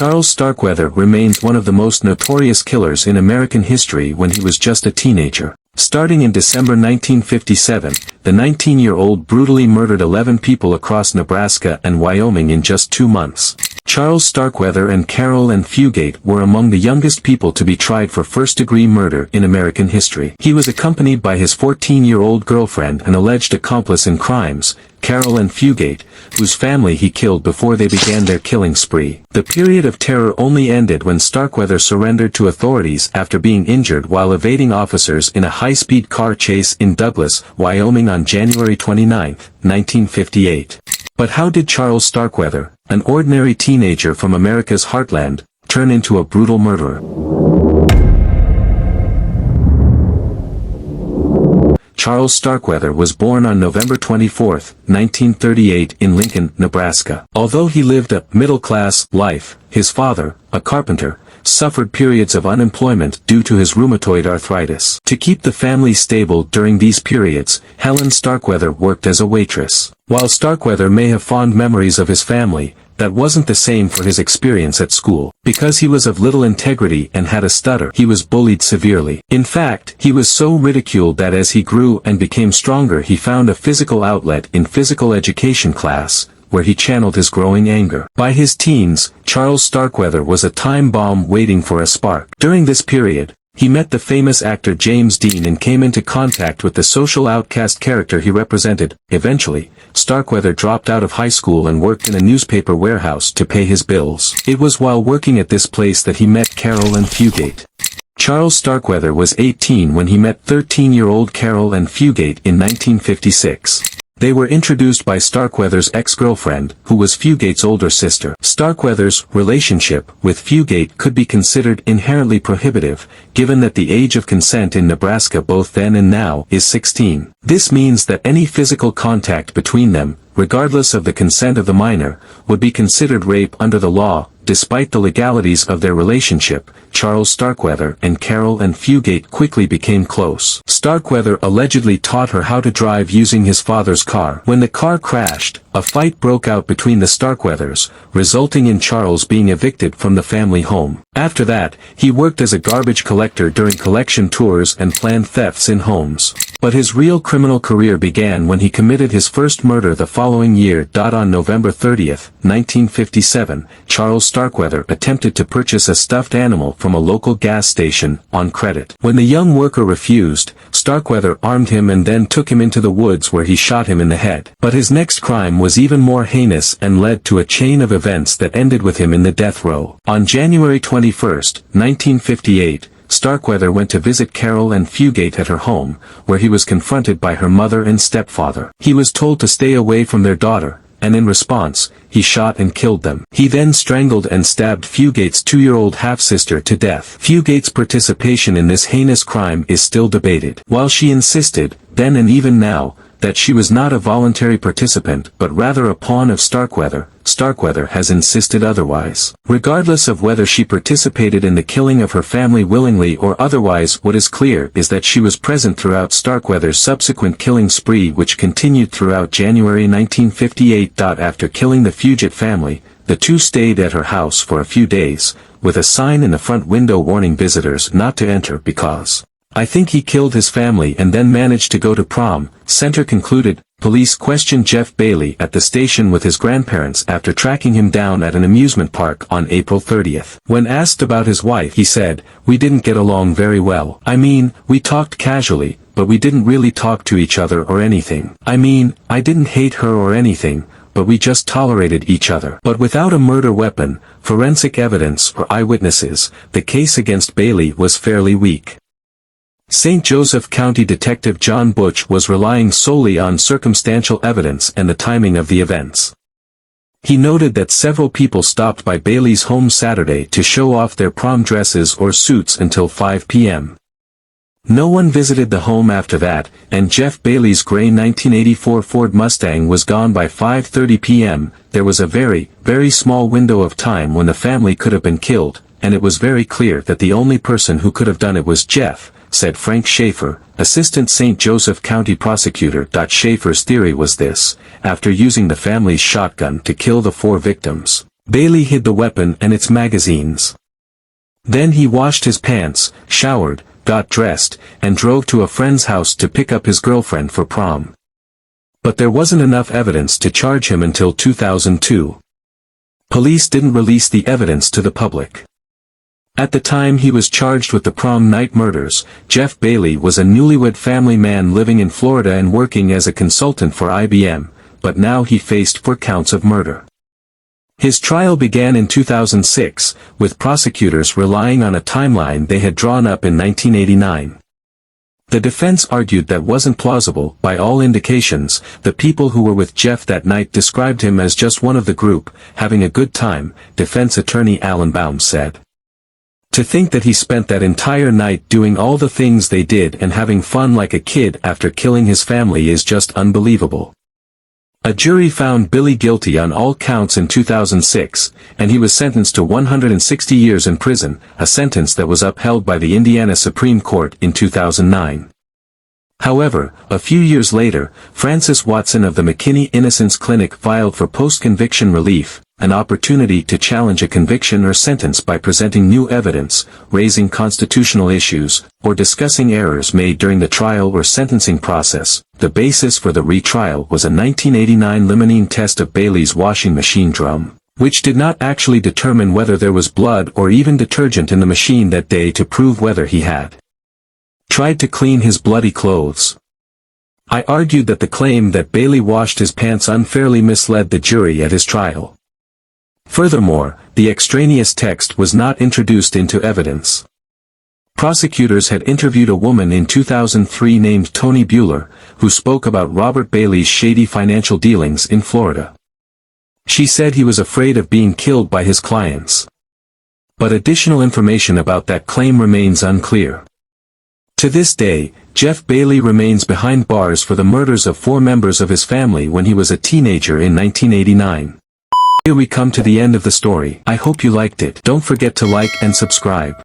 Charles Starkweather remains one of the most notorious killers in American history when he was just a teenager. Starting in December 1957, the 19-year-old brutally murdered 11 people across Nebraska and Wyoming in just 2 months. Charles Starkweather and Carol Ann Fugate were among the youngest people to be tried for first-degree murder in American history. He was accompanied by his 14-year-old girlfriend and alleged accomplice in crimes, Carol Ann Fugate, whose family he killed before they began their killing spree. The period of terror only ended when Starkweather surrendered to authorities after being injured while evading officers in a high-speed car chase in Douglas, Wyoming on January 29, 1958. But how did Charles Starkweather, an ordinary teenager from America's heartland, turn into a brutal murderer? Charles Starkweather was born on November 24, 1938 in Lincoln, Nebraska. Although he lived a middle-class life, his father, a carpenter, suffered periods of unemployment due to his rheumatoid arthritis. To keep the family stable during these periods, Helen Starkweather worked as a waitress. While Starkweather may have fond memories of his family, that wasn't the same for his experience at school. Because he was of little integrity and had a stutter, he was bullied severely. In fact, he was so ridiculed that as he grew and became stronger he found a physical outlet in physical education class, where he channeled his growing anger. By his teens, Charles Starkweather was a time bomb waiting for a spark. During this period, he met the famous actor James Dean and came into contact with the social outcast character he represented. Eventually, Starkweather dropped out of high school and worked in a newspaper warehouse to pay his bills. It was while working at this place that he met Carol Ann Fugate. Charles Starkweather was 18 when he met 13-year-old Carol Ann Fugate in 1956. They were introduced by Starkweather's ex-girlfriend, who was Fugate's older sister. Starkweather's relationship with Fugate could be considered inherently prohibitive, given that the age of consent in Nebraska both then and now is 16. This means that any physical contact between them, regardless of the consent of the minor, would be considered rape under the law. Despite the legalities of their relationship, Charles Starkweather and Carol Ann Fugate quickly became close. Starkweather allegedly taught her how to drive using his father's car. When the car crashed, a fight broke out between the Starkweathers, resulting in Charles being evicted from the family home. After that, he worked as a garbage collector during collection tours and planned thefts in homes. But his real criminal career began when he committed his first murder the following year. On November 30, 1957, Charles Starkweather attempted to purchase a stuffed animal from a local gas station on credit. When the young worker refused, Starkweather armed him and then took him into the woods where he shot him in the head. But his next crime was even more heinous and led to a chain of events that ended with him in the death row. On January 21, 1958, Starkweather went to visit Carol Ann Fugate at her home, where he was confronted by her mother and stepfather. He was told to stay away from their daughter, and in response, he shot and killed them. He then strangled and stabbed Fugate's 2-year-old half-sister to death. Fugate's participation in this heinous crime is still debated. While she insisted, then and even now, that she was not a voluntary participant but rather a pawn of Starkweather, Starkweather has insisted otherwise. Regardless of whether she participated in the killing of her family willingly or otherwise, what is clear is that she was present throughout Starkweather's subsequent killing spree, which continued throughout January 1958. After killing the Fugate family, the two stayed at her house for a few days, with a sign in the front window warning visitors not to enter because "I think he killed his family and then managed to go to prom," Center concluded. Police questioned Jeff Bailey at the station with his grandparents after tracking him down at an amusement park on April 30. When asked about his wife, he said, "We didn't get along very well. I mean, we talked casually, but we didn't really talk to each other or anything. I mean, I didn't hate her or anything, but we just tolerated each other." But without a murder weapon, forensic evidence, or eyewitnesses, the case against Bailey was fairly weak. St. Joseph County Detective John Butch was relying solely on circumstantial evidence and the timing of the events. He noted that several people stopped by Bailey's home Saturday to show off their prom dresses or suits until 5 p.m. No one visited the home after that, and Jeff Bailey's gray 1984 Ford Mustang was gone by 5:30 p.m. There was a very, very small window of time when the family could have been killed, and it was very clear that the only person who could have done it was Jeff, said Frank Schaefer, assistant St. Joseph County prosecutor. Schaefer's theory was this: after using the family's shotgun to kill the 4 victims, Bailey hid the weapon and its magazines. Then he washed his pants, showered, got dressed, and drove to a friend's house to pick up his girlfriend for prom. But there wasn't enough evidence to charge him until 2002. Police didn't release the evidence to the public. At the time he was charged with the prom night murders, Jeff Bailey was a newlywed family man living in Florida and working as a consultant for IBM, but now he faced 4 counts of murder. His trial began in 2006, with prosecutors relying on a timeline they had drawn up in 1989. The defense argued that wasn't plausible. By all indications, the people who were with Jeff that night described him as just one of the group, having a good time, defense attorney Alan Baum said. To think that he spent that entire night doing all the things they did and having fun like a kid after killing his family is just unbelievable. A jury found Billy guilty on all counts in 2006, and he was sentenced to 160 years in prison, a sentence that was upheld by the Indiana Supreme Court in 2009. However, a few years later, Francis Watson of the McKinney Innocence Clinic filed for post-conviction relief, an opportunity to challenge a conviction or sentence by presenting new evidence, raising constitutional issues, or discussing errors made during the trial or sentencing process. The basis for the retrial was a 1989 limonene test of Bailey's washing machine drum, which did not actually determine whether there was blood or even detergent in the machine that day to prove whether he had tried to clean his bloody clothes. I argued that the claim that Bailey washed his pants unfairly misled the jury at his trial. Furthermore, the extraneous text was not introduced into evidence. Prosecutors had interviewed a woman in 2003 named Toni Bueller, who spoke about Robert Bailey's shady financial dealings in Florida. She said he was afraid of being killed by his clients. But additional information about that claim remains unclear. To this day, Jeff Bailey remains behind bars for the murders of 4 members of his family when he was a teenager in 1989. Here we come to the end of the story. I hope you liked it. Don't forget to like and subscribe.